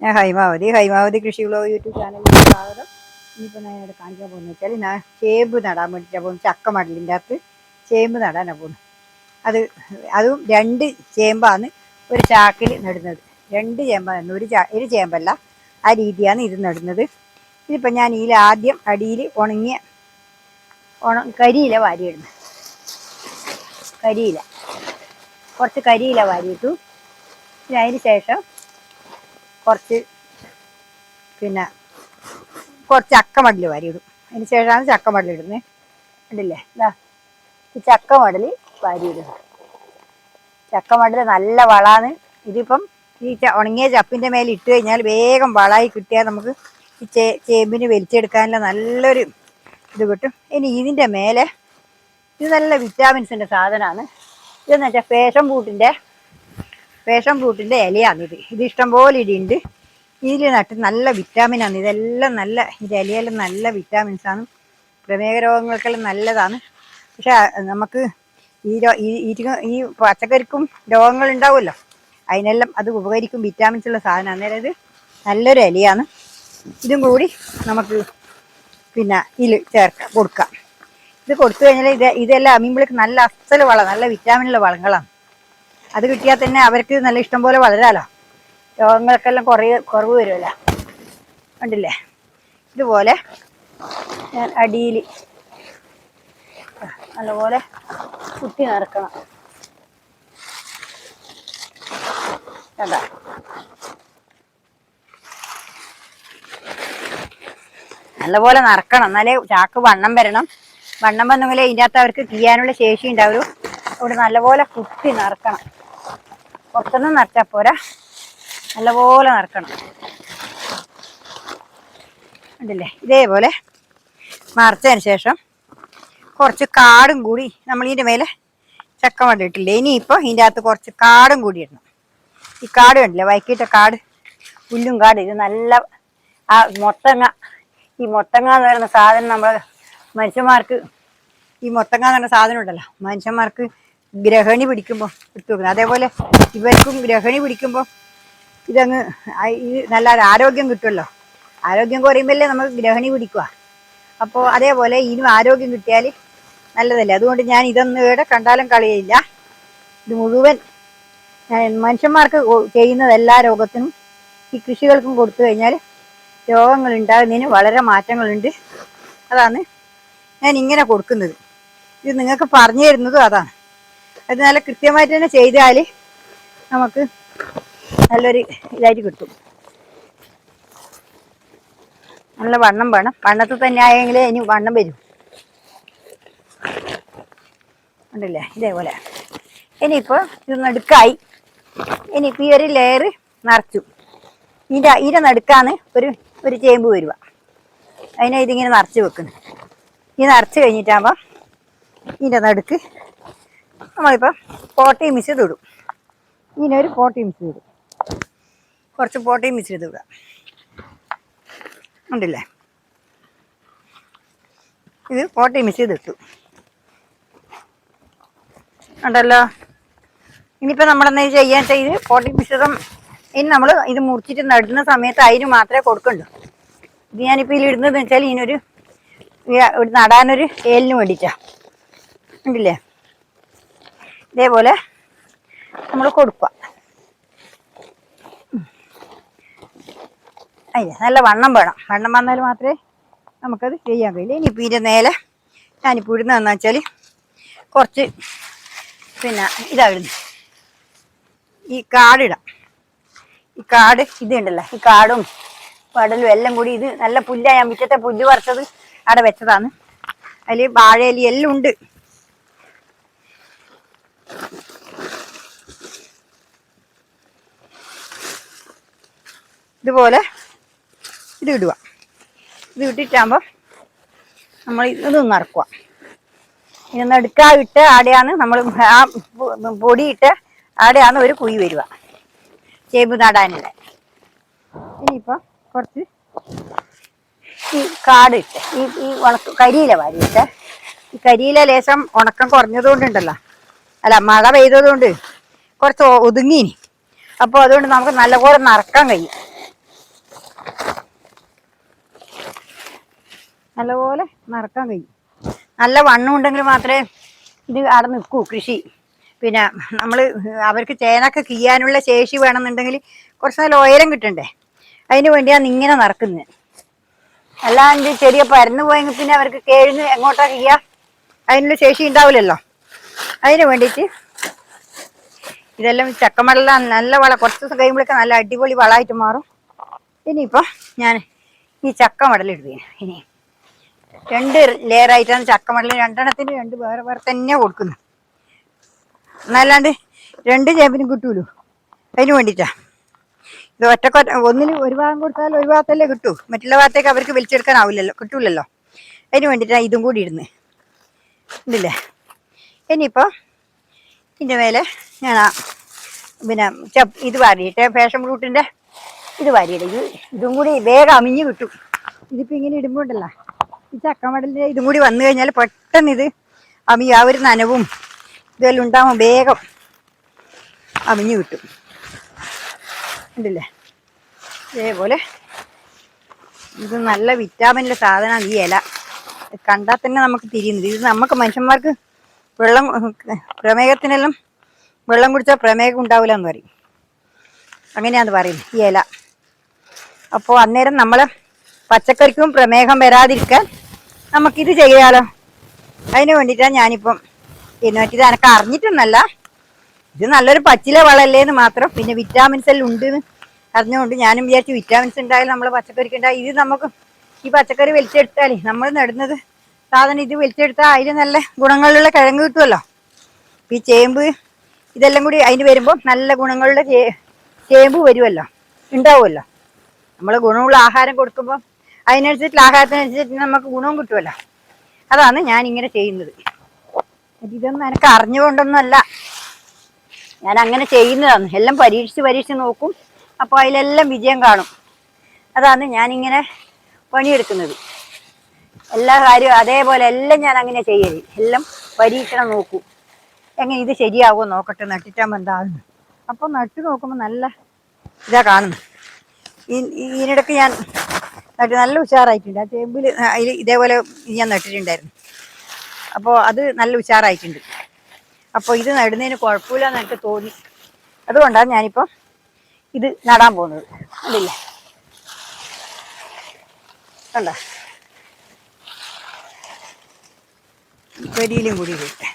ഞാൻ ഹൈമാവതി കൃഷി vlog YouTube ചാനലിൽ സ്വാഗതം. ഇനിയിപ്പോൾ ഞാൻ ഇവിടെ കാണിക്കാൻ പോകുന്നത് വെച്ചാൽ ഞാൻ ചേമ്പ് നടാൻ വേണ്ടിയിട്ടാണ് പോകുന്നത്. ചക്ക മടലിൻ്റെ അകത്ത് ചേമ്പ് നടാനാണ് പോകുന്നത്. അതും 2 ചേമ്പാണ് ഒരു ചാക്കിൽ നടുന്നത്. 2 ചേമ്പാണ്, ഒരു ചേമ്പല്ല, ആ രീതിയാണ് ഇത് നടുന്നത്. ഇതിപ്പോൾ ഞാൻ ആദ്യം അടിയിൽ ഉണങ്ങിയ കരിയില വാരിയിടുന്നു. കുറച്ച് കരിയില വാരിയിട്ടു. പിന്നെ അതിന് ശേഷം കുറച്ച് ചക്കമടൽ വാരിയിടും. അതിന് ശേഷമാണ് ചക്കമടൽ ഇടുന്നത്. കണ്ടില്ലേ, ഇതാ ഈ ചക്കമടൽ വാരിയിടുന്നത്. ചക്കമടൽ നല്ല വളമാണ്. ഇതിപ്പം ഈ ഉണങ്ങിയ ചപ്പിൻ്റെ മേലെ ഇട്ട് കഴിഞ്ഞാൽ വേഗം വളമായി കിട്ടിയാൽ നമുക്ക് ഈ ചേമ്പിന് വലിച്ചെടുക്കാനുള്ള നല്ലൊരു ഇത് കിട്ടും. ഇനി ഇതിൻ്റെ മേലെ ഇത് നല്ല വിറ്റാമിൻസിൻ്റെ സാധനമാണ്. ഇതെന്ന് വെച്ചാൽ പേഷൻ ഫ്രൂട്ടിൻ്റെ ഇലയാണിത്. ഇത് ഇഷ്ടംപോലെ ഇടിയുണ്ട്. ഇതിൽ നട്ട് നല്ല വിറ്റാമിനാണ്. ഇതെല്ലാം നല്ല, ഇതിൻ്റെ ഇലയെല്ലാം നല്ല വിറ്റാമിൻസാണ്. പ്രമേഹ രോഗങ്ങൾക്കെല്ലാം നല്ലതാണ്. പക്ഷെ നമുക്ക് ഈ പച്ചക്കറിക്കും രോഗങ്ങൾ ഉണ്ടാവുമല്ലോ, അതിനെല്ലാം അത് ഉപകരിക്കും. വിറ്റാമിൻസ് ഉള്ള സാധനമാണ്. അന്നേരം ഇത് നല്ലൊരു ഇലയാണ്. ഇതും കൂടി നമുക്ക് ഇതിൽ കൊടുക്കാം. ഇത് കൊടുത്തു കഴിഞ്ഞാൽ ഇതെല്ലാം അമീമ്പിൾക്ക് നല്ല അസൽ വളം, നല്ല വിറ്റാമിനുള്ള വളങ്ങളാണ്. അത് കിട്ടിയാൽ തന്നെ അവർക്ക് നല്ല ഇഷ്ടം പോലെ വളരാലോ, രോഗങ്ങൾക്കെല്ലാം കുറവ് വരുമല്ലോ. കണ്ടില്ലേ, ഇതുപോലെ ഞാൻ അടിയിൽ നല്ലപോലെ കുത്തി നിറക്കണം. കണ്ടോ, നല്ലപോലെ നിറക്കണം. എന്നാലേ ചാക്ക് വണ്ണം വരണം. വണ്ണം വന്നെങ്കിലേ ഇതിൻ്റെ അകത്ത് അവർക്ക് ചെയ്യാനുള്ള ശേഷി ഉണ്ടാവും. അവിടെ നല്ലപോലെ കുത്തി നിറക്കണം. പുറത്തൊന്നും നിറച്ചാൽ പോരാ, നല്ലപോലെ നിറക്കണം. ഉണ്ടല്ലേ, ഇതേപോലെ നിറച്ചതിന് ശേഷം കുറച്ച് കാടും കൂടി നമ്മൾ ഇതിൻ്റെ മേലെ ചക്കമട ഇട്ടില്ലേ, ഇനിയിപ്പോൾ ഇതിൻ്റെ അകത്ത് കുറച്ച് കാടും കൂടി ഇടണം. ഈ കാട് കണ്ടില്ലേ, വൈകിട്ട കാട്, പുല്ലും കാട്. ഇത് നല്ല ആ മൊത്തങ്ങ എന്ന് പറയുന്ന സാധനം നമ്മൾ മനുഷ്യന്മാർക്ക്, ഈ മൊത്തങ്ങ എന്ന് പറയുന്ന സാധനം ഉണ്ടല്ലോ, മനുഷ്യന്മാർക്ക് ഗ്രഹണി പിടിക്കുമ്പോൾ ഇട്ട് വെക്കുന്നത്. അതേപോലെ ഇവർക്കും ഗ്രഹണി പിടിക്കുമ്പോൾ ഇത് നല്ല ആരോഗ്യം കിട്ടുമല്ലോ. ആരോഗ്യം കുറയുമ്പോഴല്ലേ നമുക്ക് ഗ്രഹണി പിടിക്കുക. അപ്പോൾ അതേപോലെ ഇതിനും ആരോഗ്യം കിട്ടിയാൽ നല്ലതല്ലേ. അതുകൊണ്ട് ഞാൻ ഇതൊന്നും ഇവിടെ കണ്ടാലും കളയില്ല. ഇത് മുഴുവൻ മനുഷ്യന്മാർക്ക് ചെയ്യുന്നത് എല്ലാ രോഗത്തിനും ഈ കൃഷികൾക്കും കൊടുത്തു കഴിഞ്ഞാൽ രോഗങ്ങൾ ഉണ്ടാകുന്നതിന് വളരെ മാറ്റങ്ങളുണ്ട്. അതാണ് ഞാൻ ഇങ്ങനെ കൊടുക്കുന്നത്. ഇത് നിങ്ങൾക്ക് പറഞ്ഞു തരുന്നതും അതാണ്. അത് നല്ല കൃത്യമായിട്ട് തന്നെ ചെയ്താൽ നമുക്ക് നല്ലൊരു ഇതായിട്ട് കിട്ടും. നല്ല വണ്ണം വേണം. വണ്ണത്തിൽ തന്നെ ആയെങ്കിലേ ഇനി വണ്ണം വരും. ഉണ്ടല്ലേ, ഇതേപോലെ. ഇനിയിപ്പോൾ ഇത് നടുക്കായി. ഇനിയിപ്പോൾ ഈ ഒരു ലെയർ നിറച്ചു. ഇതിൻ്റെ നടുക്കാണ് ഒരു ചേമ്പ് വരുക. അതിനെ ഇതിങ്ങനെ നിറച്ച് വെക്കുന്നു. ഈ നിറച്ച് കഴിഞ്ഞിട്ടാകുമ്പോൾ ഇതിൻ്റെ നടുക്ക് നമ്മളിപ്പോൾ പോട്ടി മിശ്രിതം ഇടും. ഇതിനൊരു പോട്ടി മിശ്രിതം ഇടും. കുറച്ച് പോട്ടി മിശ്രിതം ഇടുക. ഉണ്ടല്ലേ, ഇത് പോട്ടി മിശ്രിതം ഇട്ടു. ഉണ്ടല്ലോ. ഇനിയിപ്പോൾ നമ്മളെന്താ ചെയ്യാൻ ചെയ്ത് പോട്ടി മിശ്രിതം ഇനി നമ്മൾ ഇത് മുറിച്ചിട്ട് നടുന്ന സമയത്ത് അതിന് മാത്രമേ കൊടുക്കണ്ടൂ. ഇത് ഞാനിപ്പോൾ ഇതിൽ ഇടുന്നതെന്ന് വെച്ചാൽ ഇതിനൊരു നടാനൊരു ഏലിന് വേണ്ടിയിട്ടാണ്. ഉണ്ടല്ലേ, ഇതേപോലെ നമ്മൾ കൊടുക്കുക. അതിന് നല്ല വണ്ണം വേണം. വണ്ണം വന്നാൽ മാത്രമേ നമുക്കത് ചെയ്യാൻ കഴിയില്ല. ഇനിയിപ്പോൾ ഇതിൻ്റെ നേരെ ഞാനിപ്പോൾ ഇടുന്നതെന്ന് വെച്ചാൽ കുറച്ച് ഇതായിരുന്നു, ഈ കാടിടാം. ഈ കാട് ഇതുണ്ടല്ലോ, ഈ കാടും പടലും എല്ലാം കൂടി, ഇത് നല്ല പുല്ലാണ്. ഞാൻ മുറ്റത്തെ പുല്ല് പറിച്ചത് അവിടെ വെച്ചതാണ്. അതിൽ വാഴയില എല്ലാം ഉണ്ട്. ഇതുപോലെ ഇത് ഇടുക. ഇത് ഇട്ടിട്ടാകുമ്പോൾ നമ്മൾ ഇത് നിറക്കുക. ഇത് നടുക്കായിട്ട് ആടെയാണ് നമ്മൾ ആ പൊടിയിട്ട് ആടെയാണ് ഒരു കുഴി വരിക ചേമ്പ് നടാനുള്ള. ഇനിയിപ്പോൾ കുറച്ച് ഈ കാട് ഇട്ട് ഈ കരിയില വാരിയിട്ട്, ഈ കരിയില ലേശം ഉണക്കം കുറഞ്ഞതുകൊണ്ടുണ്ടല്ലോ, അല്ല മഴ പെയ്തതുകൊണ്ട് കുറച്ച് ഒതുങ്ങിനി. അപ്പോൾ അതുകൊണ്ട് നമുക്ക് നല്ലപോലെ നിറക്കാൻ കഴിയും. നല്ലപോലെ നറക്കാൻ കഴിയും. നല്ല വണ്ണം ഉണ്ടെങ്കിൽ മാത്രമേ ഇത് അവിടെ നിൽക്കൂ കൃഷി. പിന്നെ നമ്മൾ അവർക്ക് ചേനൊക്കെ കീയാനുള്ള ശേഷി വേണമെന്നുണ്ടെങ്കിൽ കുറച്ച് നല്ല ഉയരം കിട്ടണ്ടേ, അതിന് വേണ്ടിയാണ് ഇങ്ങനെ നടക്കുന്നത്. അല്ലാണ്ട് ചെറിയ പരന്നു പോയെങ്കിൽ പിന്നെ അവർക്ക് കേഴുന്ന് എങ്ങോട്ടാ കീയാ, അതിനുള്ള ശേഷി ഉണ്ടാവില്ലല്ലോ. അതിന് വേണ്ടിയിട്ട് ഇതെല്ലാം ചക്കമടല നല്ല കുറച്ച് ദിവസം കഴിയുമ്പോഴേക്കും നല്ല അടിപൊളി വളമായിട്ട് മാറും. ഇനിയിപ്പോൾ ഞാൻ ഈ ചക്കമടലിടുകയാണ്. ഇനി 2 ലെയറായിട്ടാണ് ചക്കമടൽ, 2 2 വേറെ വേറെ തന്നെ കൊടുക്കുന്നത്. എന്നല്ലാണ്ട് 2 ചേമ്പിനും കിട്ടൂലോ. അതിന് വേണ്ടിയിട്ടാ ഇത് ഒന്നിൽ ഒരു ഭാഗം കൊടുത്താൽ ഒരു ഭാഗത്തല്ലേ കിട്ടൂ, മറ്റുള്ള ഭാഗത്തേക്ക് അവർക്ക് വലിച്ചെടുക്കാനാവില്ലല്ലോ, കിട്ടൂലല്ലോ. അതിന് വേണ്ടിയിട്ടാണ് ഇതും കൂടി ഇടുന്നത്. ഇല്ലേ? ഇനിയിപ്പോൾ ഇതിൻ്റെ മേലെ ഞാൻ പിന്നെ ഇത് വാരിയിട്ട് ഫാഷൻ ഫ്രൂട്ടിൻ്റെ ഇത് വാരിയിടും. ഇതും കൂടി വേഗം അമിഞ്ഞ് കിട്ടും. ഇതിപ്പോൾ ഇങ്ങനെ ഇടുമ്പോണ്ടല്ലോ, ഈ ചക്കമടലിൻ്റെ ഇതും കൂടി വന്നു കഴിഞ്ഞാൽ പെട്ടെന്ന് ഇത് അമിയും. ആ ഒരു നനവും ഇതെല്ലാം ഉണ്ടാകുമ്പോൾ വേഗം അമിഞ്ഞ് കിട്ടും. ഉണ്ടല്ലേ? അതേപോലെ ഇത് നല്ല വിറ്റാമിൻ്റെ സാധനമാണ് ഈ ഇല. കണ്ടാൽ തന്നെ നമുക്ക് തിരിയുന്നത്. ഇത് നമുക്ക് മനുഷ്യന്മാർക്ക് വെള്ളം പ്രമേഹത്തിനെല്ലാം വെള്ളം കുടിച്ചാൽ പ്രമേഹം ഉണ്ടാവില്ല എന്ന് പറയും. അങ്ങനെയാന്ന് പറയുന്നത് ഈ ഇല. അപ്പോൾ അന്നേരം നമ്മൾ പച്ചക്കറിക്കും പ്രമേഹം വരാതിരിക്കാൻ നമുക്കിത് ചെയ്യാലോ. അതിന് വേണ്ടിയിട്ടാണ് ഞാനിപ്പം ഇത് എനക്ക് അറിഞ്ഞിട്ടൊന്നല്ല, ഇത് നല്ലൊരു പച്ചില വളമല്ലേന്ന് മാത്രം. പിന്നെ വിറ്റാമിൻസ് എല്ലാം ഉണ്ടെന്ന് അറിഞ്ഞുകൊണ്ട് ഞാനും വിചാരിച്ചു വിറ്റാമിൻസ് ഉണ്ടായാലും നമ്മൾ പച്ചക്കറിക്ക് ഉണ്ടായി. ഇത് നമുക്ക് ഈ പച്ചക്കറി വലിച്ചെടുത്താൽ നമ്മൾ നടുന്നത് സാധനം ഇത് വലിച്ചെടുത്താൽ അതിൽ നല്ല ഗുണങ്ങളുള്ള കിഴങ്ങ് കിട്ടുമല്ലോ. ഈ ചേമ്പ് ഇതെല്ലാം കൂടി അതിന് വരുമ്പോൾ നല്ല ഗുണങ്ങളുടെ ചേമ്പ് വരുമല്ലോ, ഉണ്ടാവുമല്ലോ. നമ്മൾ ഗുണമുള്ള ആഹാരം കൊടുക്കുമ്പോൾ അതിനനുസരിച്ചുള്ള ആഹാരത്തിനനുസരിച്ച് നമുക്ക് ഗുണവും കിട്ടുമല്ലോ. അതാണ് ഞാനിങ്ങനെ ചെയ്യുന്നത്. ഇതൊന്നും എനിക്ക് അറിഞ്ഞുകൊണ്ടൊന്നുമല്ല, ഞാൻ അങ്ങനെ ചെയ്യുന്നതാണ്. എല്ലാം പരീക്ഷിച്ച് നോക്കും. അപ്പോൾ അതിലെല്ലാം വിജയം കാണും. അതാണ് ഞാനിങ്ങനെ പണിയെടുക്കുന്നത്. എല്ലാ കാര്യവും അതേപോലെ എല്ലാം ഞാൻ അങ്ങനെ ചെയ്യരുത്. എല്ലാം പരീക്ഷണം നോക്കൂ, എങ്ങനെ ഇത് ശരിയാവുമോ നോക്കട്ടെ, നട്ടിട്ടാകുമ്പോൾ എന്താകുന്നു. അപ്പോൾ നട്ട് നോക്കുമ്പോൾ നല്ല ഇതാ കാണുന്നു. ഇതിനിടയ്ക്ക് ഞാൻ നല്ല ഉഷാറായിട്ടുണ്ട്. ആ ചേമ്പിൽ അതിൽ ഇതേപോലെ ഞാൻ നട്ടിട്ടുണ്ടായിരുന്നു. അപ്പോൾ അത് നല്ല ഉഷാറായിട്ടുണ്ട്. അപ്പോൾ ഇത് നടുന്നതിന് കുഴപ്പമില്ലെന്ന് എനിക്ക് തോന്നി. അതുകൊണ്ടാണ് ഞാനിപ്പോൾ ഇത് നടാൻ പോകുന്നത്. അതില്ല കണ്ടോ, പെരിയിലും കൂടി ഇട്ട്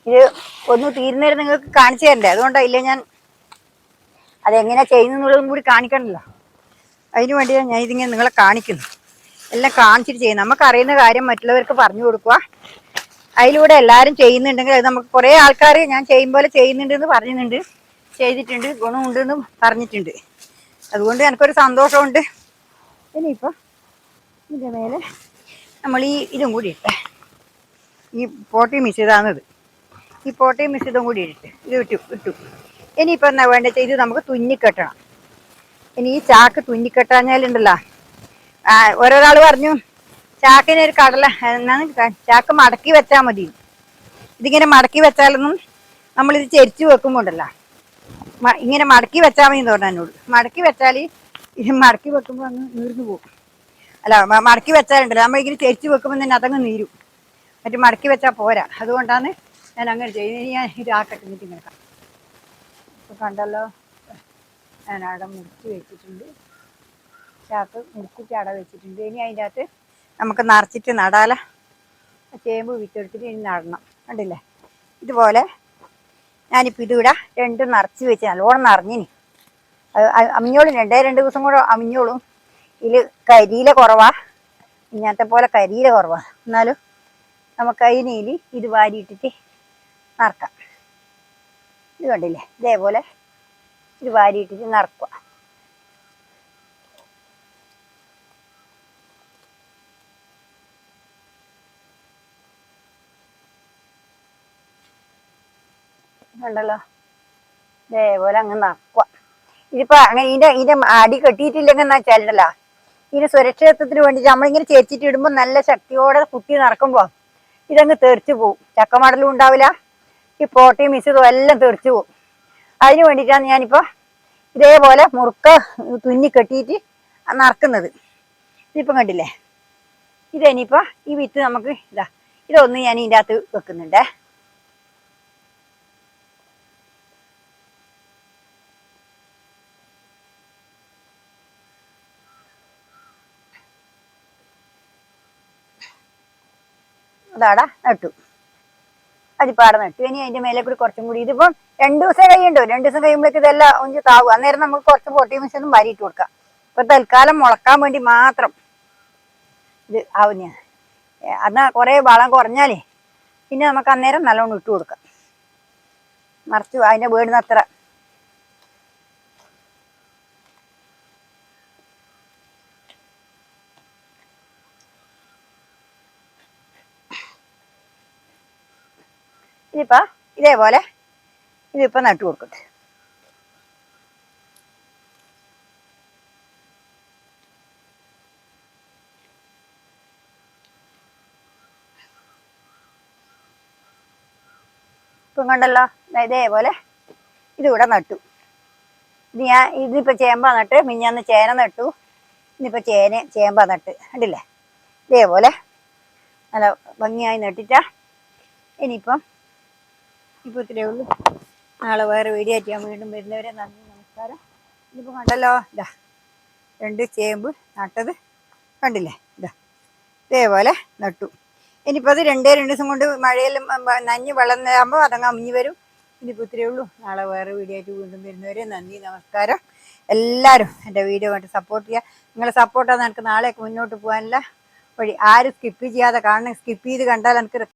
ഇത് ഒന്ന് തീരുന്നേരം നിങ്ങൾക്ക് കാണിച്ചു തരണ്ടേ, അതുകൊണ്ടായില്ലേ ഞാൻ അതെങ്ങനെ ചെയ്യുന്നുള്ളതും കൂടി കാണിക്കണമല്ലോ. അതിനു വേണ്ടിയാണ് ഞാൻ ഇതിങ്ങനെ നിങ്ങളെ കാണിക്കുന്നു. എല്ലാം കാണിച്ചിട്ട് ചെയ്യും. നമുക്കറിയുന്ന കാര്യം മറ്റുള്ളവർക്ക് പറഞ്ഞു കൊടുക്കുക. അതിലൂടെ എല്ലാവരും ചെയ്യുന്നുണ്ടെങ്കിൽ അത് നമുക്ക് കുറേ ആൾക്കാർ ഞാൻ ചെയ്യും പോലെ ചെയ്യുന്നുണ്ടെന്ന് പറയുന്നുണ്ട്, ചെയ്തിട്ടുണ്ട്, ഗുണമുണ്ടെന്ന് പറഞ്ഞിട്ടുണ്ട്. അതുകൊണ്ട് എനിക്കൊരു സന്തോഷമുണ്ട്. ഇനിയിപ്പോൾ ഇതിൻ്റെ മേലെ നമ്മൾ ഇതും കൂടി ഇട്ടേ, ഈ പോട്ടി മിശ്രിതാണത്. ഈ പോട്ടയും മിശ്രിതം കൂടി ഇത് ഇട്ടു. ഇനിയിപ്പോൾ എന്നാ വേണ്ടത്, ഇത് നമുക്ക് തുന്നിക്കെട്ടണം. ഇനി ഈ ചാക്ക് തുന്നിക്കെട്ടാഞ്ഞാലുണ്ടല്ലോ, ഓരോരാൾ പറഞ്ഞു ചാക്കിന് ഒരു കടല എന്നാണ് ചാക്ക് മടക്കി വെച്ചാൽ മതി. ഇതിങ്ങനെ മടക്കി വെച്ചാലൊന്നും നമ്മളിത് ചെരിച്ചു വെക്കുമ്പോൾ ഉണ്ടല്ലോ, ഇങ്ങനെ മടക്കി വെച്ചാൽ മതി എന്ന് പറഞ്ഞാൽ എന്നോട്. മടക്കി വെച്ചാൽ ഇത് മടക്കി വെക്കുമ്പോൾ അങ്ങ് നീർന്നു പോകും. അല്ല, മടക്കി വെച്ചാലുണ്ടല്ലോ നമ്മളിങ്ങനെ ചെരിച്ചു വെക്കുമ്പോൾ തന്നെ അതങ്ങ് നീരും. മറ്റു മടക്കി വെച്ചാൽ പോരാ. അതുകൊണ്ടാണ് ഞാൻ അങ്ങനെ ചെയ്യുന്നത്. ഇനി ഞാൻ ഇതാക്കട്ടെ, എന്നിട്ട് ഇങ്ങനെ കാണാം. ഇപ്പോൾ കണ്ടല്ലോ, ഞാൻ അട മുറിച്ച് വെച്ചിട്ടുണ്ട്. ചാക്ക് മുറിച്ചിട്ട് അട വെച്ചിട്ടുണ്ട്. ഇനി അതിൻ്റെ അകത്ത് നമുക്ക് നിറച്ചിട്ട് നടാല. ചേമ്പ് വിത്തെടുത്തിട്ട് ഇനി നടണം. കണ്ടില്ലേ? ഇതുപോലെ ഞാനിപ്പോൾ ഇതിവിടെ 2 നിറച്ച് വെച്ച് നല്ലോണം നിറഞ്ഞിനി. അമിഞ്ഞോളും 2 ദിവസം കൂടെ അമിഞ്ഞോളും. ഇതിൽ കരിയില കുറവാ, ഇങ്ങനത്തെ പോലെ കരിയില കുറവാ. എന്നാലും നമുക്ക് അതിനേൽ ഇത് വാരിയിട്ടിട്ട് നിറക്കാം. ഇത് കണ്ടില്ലേ? ഇതേപോലെ ഇത് വാരിയിട്ടിട്ട് നിറക്കുക. കണ്ടല്ലോ, ഇതേപോലെ അങ്ങ് നിറക്കുക. ഇതിപ്പോൾ അങ്ങനെ ഇതിൻ്റെ അടി കെട്ടിയിട്ടില്ലെങ്കിൽ എന്നാ വെച്ചാലുണ്ടല്ലോ, ഇതിന് സുരക്ഷിതത്വത്തിന് വേണ്ടിയിട്ട് നമ്മളിങ്ങനെ ചേച്ചിട്ട് ഇടുമ്പോൾ നല്ല ശക്തിയോടെ കുത്തി നടക്കുമ്പോൾ ഇതങ്ങ് തെറിച്ചു പോവും. ചക്കമടലും ഉണ്ടാവില്ല, ഈ പോട്ടയും മിശ്രിതവും എല്ലാം തെറിച്ചു പോവും. അതിന് വേണ്ടിയിട്ടാണ് ഞാനിപ്പോൾ ഇതേപോലെ മുറുക്ക തുന്നി കെട്ടിയിട്ട് നറുക്കുന്നത്. ഇതിപ്പം കണ്ടില്ലേ, ഇതനിയിപ്പോൾ ഈ വിത്ത് നമുക്ക് ഇതൊന്ന് ഞാൻ ഇതിൻ്റെ അകത്ത് വെക്കുന്നുണ്ടേ. അതാടാ നട്ടു, അതിപ്പാടെ നട്ടു. ഇനി അതിന്റെ മേലെ കൂടി കുറച്ചും കൂടി, ഇതിപ്പം 2 ദിവസം കഴിയുണ്ടോ, 2 ദിവസം കഴിയുമ്പോഴേക്ക് ഇതെല്ലാം ഒന്ന് താവും. അന്നേരം നമുക്ക് കുറച്ച് പൊട്ടി മിശ്രിതം വാരിയിട്ട് കൊടുക്കാം. ഇപ്പൊ തൽക്കാലം മുളക്കാൻ വേണ്ടി മാത്രം ഇത് ആവുന്ന. എന്നാ കുറെ വളം കുറഞ്ഞാലേ പിന്നെ നമുക്ക് അന്നേരം നല്ലോണം ഇട്ട് കൊടുക്കാം. നിറച്ച് അതിന്റെ വീടിനത്ര. ഇതിപ്പോ ഇതേപോലെ ഇതിപ്പോ നട്ടു കൊടുക്കട്ടെ. ഇപ്പം കണ്ടല്ലോ, ഇതേപോലെ ഇതിവിടെ നട്ടു. ഇതിപ്പോ ചേമ്പാ നട്ട്, മിഞ്ഞാന്ന് ചേന നട്ടു, ഇന്നിപ്പോ ചേമ്പാ നട്ട്. കണ്ടില്ലേ, ഇതേപോലെ നല്ല ഭംഗിയായി നട്ടിട്ടാ. ഇനിയിപ്പം ഇത്രയേ ഉള്ളൂ. നാളെ വേറെ വീഡിയോ ആയിട്ട് ഞാൻ വീണ്ടും വരുന്നവരെ നന്ദി, നമസ്കാരം. ഇതിപ്പോൾ കണ്ടല്ലോ, 2 ചേമ്പ് നട്ടത് കണ്ടില്ലേ, ഇതേപോലെ നട്ടു. ഇനിയിപ്പോൾ അത് 2 ദിവസം കൊണ്ട് മഴയെല്ലാം നഞ്ഞ് വളർന്നാകുമ്പോൾ അതങ്ങ് അമിഞ്ഞ് വരും. ഇനിയിപ്പോൾ ഇത്രയേ ഉള്ളൂ. നാളെ വേറെ വീഡിയോ ആയിട്ട് വീണ്ടും വരുന്നവരെ നന്ദി, നമസ്കാരം. എല്ലാവരും എൻ്റെ വീഡിയോ ആയിട്ട് സപ്പോർട്ട് ചെയ്യുക. നിങ്ങളെ സപ്പോർട്ടാണ് എനിക്ക് നാളേക്ക് മുന്നോട്ട് പോകാനുള്ള വഴി. ആരും സ്കിപ്പ് ചെയ്യാതെ കാണണം. സ്കിപ്പ് ചെയ്ത് കണ്ടാൽ എനിക്ക്